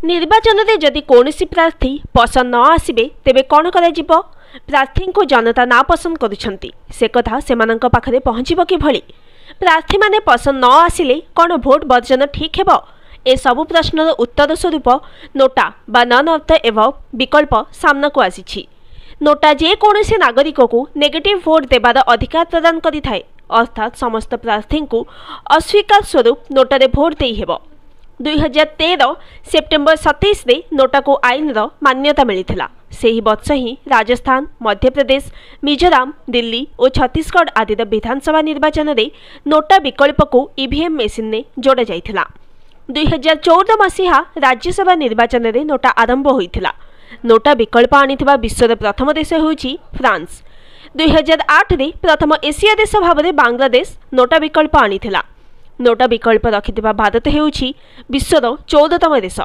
निर्वाचन में जदि कौनसी प्रार्थी पसंद न आसबे तेबे कौन करा प्रार्थी को जनता ना पसंद करुछंती से कथा सेमानंक पाखरे पहुँचब किभली प्रार्थी माने पसंद न आसिले कौन भोट बर्जन ठीक हेबो ए सबु प्रश्नर उत्तर स्वरूप नोटा बा नन ऑफ द एबव विकल्प सामना को आसीछि। नोटा जे कौनसी नागरिक को नेगेटिव भोट देवार अधिकार प्रदान करिथाए अर्थात समस्त प्रार्थी को अस्वीकार स्वरूप नोटारे भोट देई हेबो। 2013 सेप्टेम्बर 27 रे नोटा को आईन रो मान्यता मिलिथिला। सेही वर्ष ही राजस्थान, मध्य प्रदेश, मिजोराम, दिल्ली और छत्तीसगढ़ आदि विधानसभा निर्वाचन रे नोटा विकल्प को ईवीएम मेसिन ने जोड़ा जाइथिला। 2014 मसीहा राज्यसभा निर्वाचन रे नोटा आरंभ होइथिला। नोटा विकल्प आनिथिबा विश्वर प्रथम देश होउछि फ्रांस। 2008 रे प्रथम एशिया देश भाव बांग्लादेश नोटा विकल्प आनिथिला। नोटा विकल्प रखिथिबा भारत हेउछि विश्वर 14तम देश।